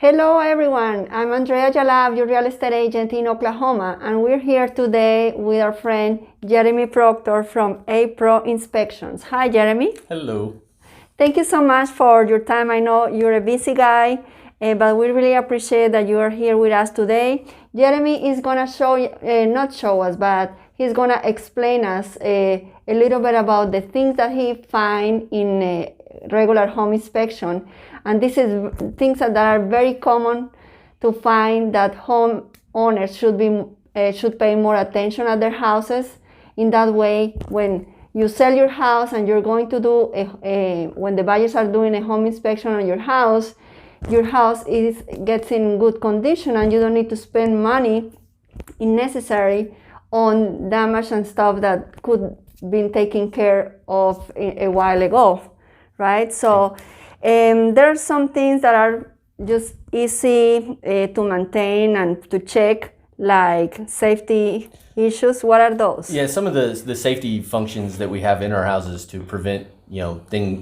Hello everyone, I'm Andrea Jalab, your real estate agent in Oklahoma, and we're here today with our friend Jeremy Proctor from A Pro Inspections. Hi Jeremy. Hello. Thank you so much for your time. I know you're a busy guy, but we really appreciate that you are here with us today. Jeremy is gonna not show us, but he's gonna explain us a little bit about the things that he find in a regular home inspection. And this is things that are very common to find that home owners should pay more attention at their houses. In that way, when you sell your house and you're going to do when the buyers are doing a home inspection on your house gets in good condition, and you don't need to spend money unnecessary on damage and stuff that could been taken care of a while ago, right? So there are some things that are just easy to maintain and to check, like safety issues. What are those? Yeah, some of the safety functions that we have in our houses to prevent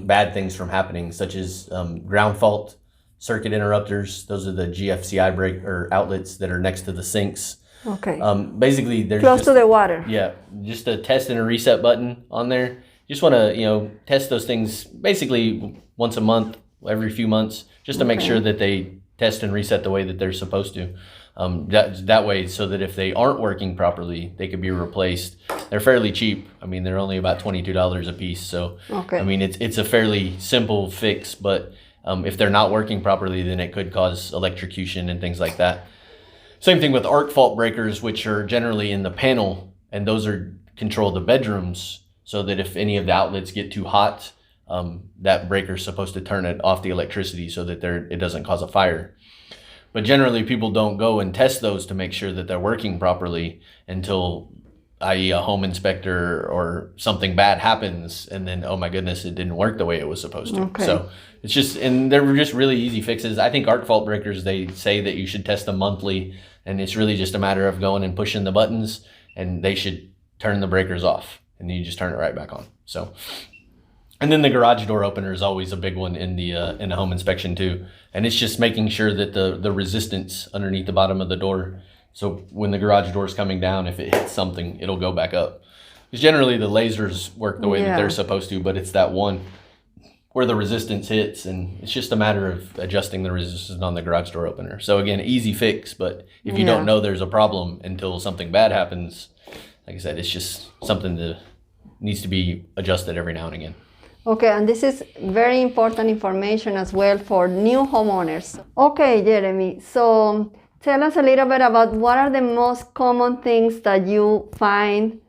bad things from happening, such as ground fault, circuit interrupters. Those are the GFCI break or outlets that are next to the sinks. Okay. Basically, there's close to the water. Yeah, just a test and a reset button on there. Just want to test those things basically once a month, every few months, just to make sure that they test and reset the way that they're supposed to. That way, so that if they aren't working properly, they could be replaced. They're fairly cheap. I mean, they're only about $22 a piece. So, I mean, it's a fairly simple fix, but if they're not working properly, then it could cause electrocution and things like that. Same thing with arc fault breakers, which are generally in the panel, and those control the bedrooms, so that if any of the outlets get too hot, that breaker is supposed to turn it off the electricity so that it doesn't cause a fire. But generally, people don't go and test those to make sure that they're working properly until, i.e. a home inspector or something bad happens, and then, oh my goodness, it didn't work the way it was supposed to. Okay. So it's just, and they're just really easy fixes. I think arc fault breakers, they say that you should test them monthly, and it's really just a matter of going and pushing the buttons, and they should turn the breakers off, and then you just turn it right back on. So, and then the garage door opener is always a big one in the home inspection too. And it's just making sure that the resistance underneath the bottom of the door, so when the garage door is coming down, if it hits something, it'll go back up. Because generally the lasers work the way that they're supposed to, but it's that one where the resistance hits, and it's just a matter of adjusting the resistance on the garage door opener. So again, easy fix, but if you don't know there's a problem until something bad happens, like I said, it's just something that needs to be adjusted every now and again. Okay, and this is very important information as well for new homeowners. Okay, Jeremy, so tell us a little bit about what are the most common things that you find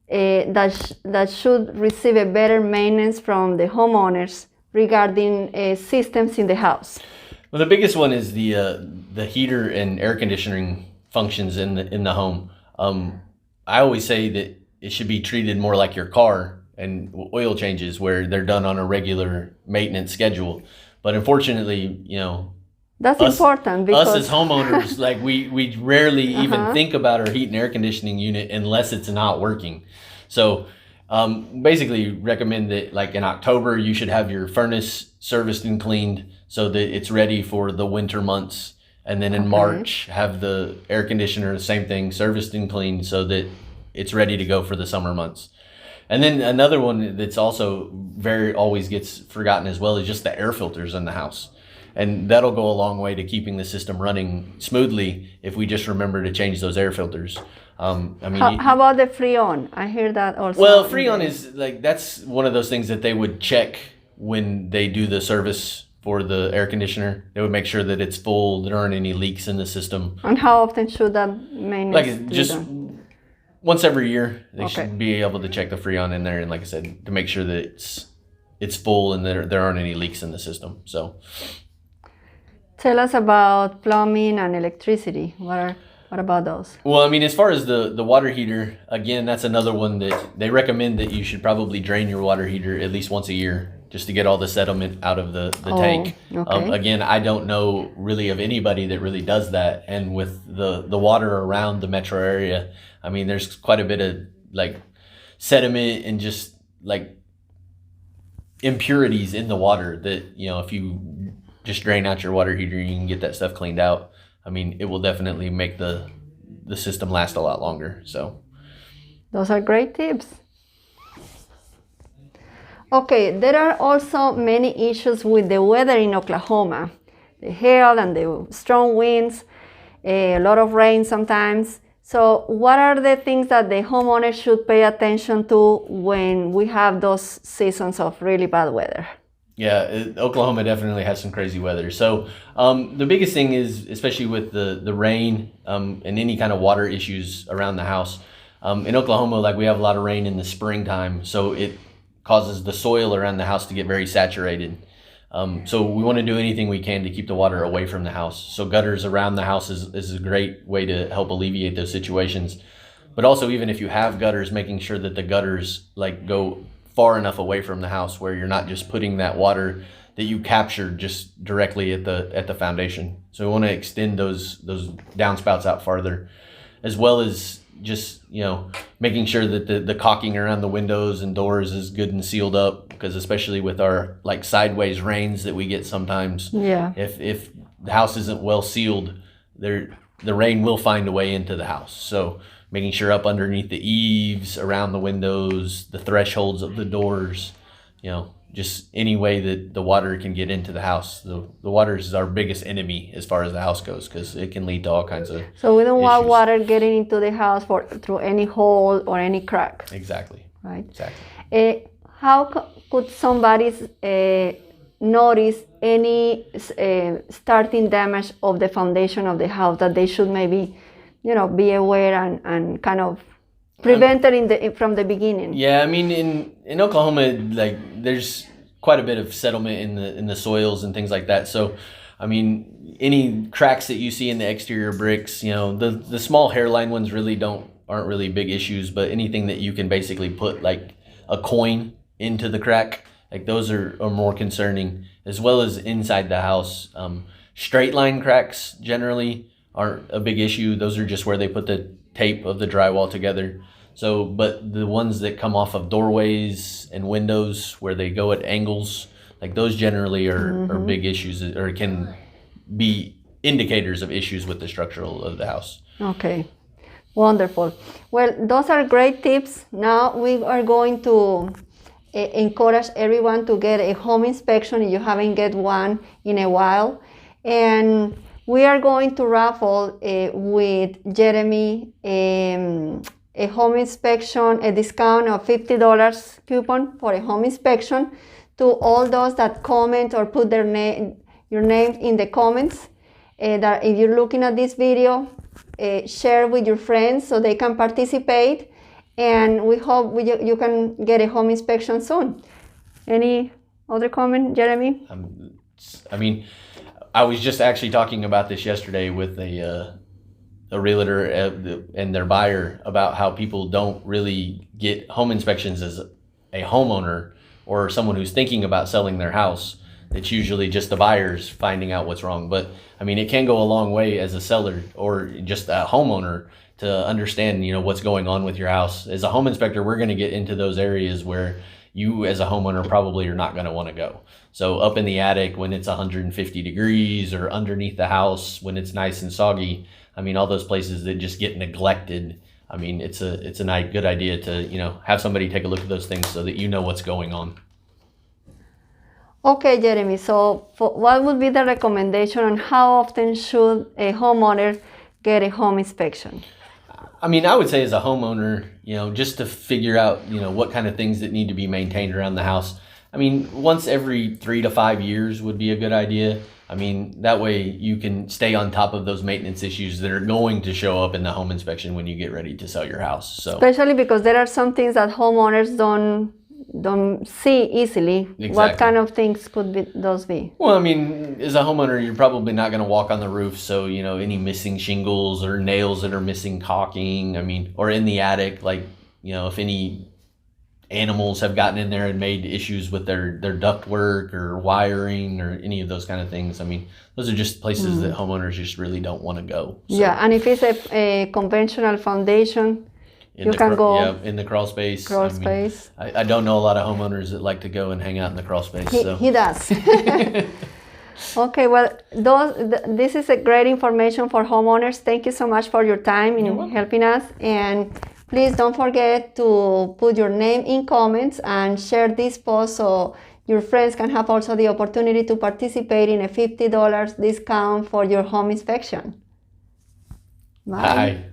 that should receive a better maintenance from the homeowners regarding systems in the house. Well, the biggest one is the heater and air conditioning functions in the home. I always say that it should be treated more like your car and oil changes, where they're done on a regular maintenance schedule. But unfortunately, that's important, because us as homeowners, like we rarely even think about our heat and air conditioning unit unless it's not working. So basically recommend that, like in October, you should have your furnace serviced and cleaned so that it's ready for the winter months. And then in March, have the air conditioner, same thing, serviced and cleaned so that it's ready to go for the summer months. And then another one that's also always gets forgotten as well is just the air filters in the house. And that'll go a long way to keeping the system running smoothly if we just remember to change those air filters. How about the Freon? I hear that also. Well, Freon is that's one of those things that they would check when they do the service for the air conditioner. They would make sure that it's full, there aren't any leaks in the system. And how often should that maintenance be done? Once every year, they should be able to check the Freon in there, and like I said, to make sure that it's full and there aren't any leaks in the system. So, tell us about plumbing and electricity. What about those? Well, I mean, as far as the water heater, again, that's another one that they recommend that you should probably drain your water heater at least once a year, just to get all the sediment out of the tank. Again, I don't know really of anybody that really does that. And with the water around the metro area, I mean, there's quite a bit of like sediment and just like impurities in the water that, if you just drain out your water heater and you can get that stuff cleaned out. I mean, it will definitely make the system last a lot longer. So those are great tips. Okay, there are also many issues with the weather in Oklahoma. The hail and the strong winds, a lot of rain sometimes. So what are the things that the homeowner should pay attention to when we have those seasons of really bad weather? Yeah, Oklahoma definitely has some crazy weather. So the biggest thing is, especially with the rain and any kind of water issues around the house. In Oklahoma, like we have a lot of rain in the springtime, so it causes the soil around the house to get very saturated. So we want to do anything we can to keep the water away from the house. So gutters around the house is a great way to help alleviate those situations. But also, even if you have gutters, making sure that the gutters like go far enough away from the house where you're not just putting that water that you captured just directly at the foundation. So we want to extend those downspouts out farther, as well as just, making sure that the caulking around the windows and doors is good and sealed up, because especially with our like sideways rains that we get sometimes, if the house isn't well sealed, the rain will find a way into the house. So making sure up underneath the eaves, around the windows, the thresholds of the doors, just any way that the water can get into the house. The water is our biggest enemy as far as the house goes, because it can lead to all kinds of So we don't want issues. water getting into the house through any hole or any crack. Exactly. Right. Exactly. How could somebody notice any starting damage of the foundation of the house that they should maybe, be aware and kind of prevent it from the beginning? Yeah, I mean, in Oklahoma, like there's quite a bit of settlement in the soils and things like that. So, I mean, any cracks that you see in the exterior bricks, the small hairline ones really aren't really big issues. But anything that you can basically put like a coin into the crack, like those are more concerning, as well as inside the house. Straight line cracks generally aren't a big issue. Those are just where they put the tape of the drywall together. So, but the ones that come off of doorways and windows where they go at angles, like those generally are big issues, or can be indicators of issues with the structural of the house. Okay, wonderful. Well, those are great tips. Now we are going to encourage everyone to get a home inspection if you haven't get one in a while. And we are going to raffle with Jeremy a home inspection, a discount of $50 coupon for a home inspection to all those that comment or put your name in the comments. That if you're looking at this video, share with your friends so they can participate, and we hope you can get a home inspection soon. Any other comment, Jeremy? I mean, I was just actually talking about this yesterday with a realtor and their buyer about how people don't really get home inspections as a homeowner or someone who's thinking about selling their house. It's usually just the buyers finding out what's wrong. But I mean, it can go a long way as a seller or just a homeowner to understand, what's going on with your house. As a home inspector, we're going to get into those areas where you as a homeowner probably are not going to want to go. So up in the attic when it's 150 degrees, or underneath the house when it's nice and soggy. I mean, all those places that just get neglected. I mean, it's a good idea to, have somebody take a look at those things so that you know what's going on. Okay, Jeremy, so what would be the recommendation on how often should a homeowner get a home inspection? I mean, I would say as a homeowner, just to figure out, what kind of things that need to be maintained around the house. I mean, once every 3 to 5 years would be a good idea. I mean, that way you can stay on top of those maintenance issues that are going to show up in the home inspection when you get ready to sell your house. So, especially because there are some things that homeowners don't see easily. Exactly. What kind of things could those be? Well, I mean, as a homeowner, you're probably not going to walk on the roof. So, any missing shingles or nails that are missing caulking, I mean, or in the attic, like, if any animals have gotten in there and made issues with their duct work or wiring or any of those kind of things. I mean, those are just places that homeowners just really don't want to go. So, yeah, and if it's a conventional foundation, you can go in the crawl space. Space. I don't know a lot of homeowners that like to go and hang out in the crawl space. He does. Okay, well, this is a great information for homeowners. Thank you so much for your time in helping us. And please don't forget to put your name in comments and share this post so your friends can have also the opportunity to participate in a $50 discount for your home inspection. Bye. Bye.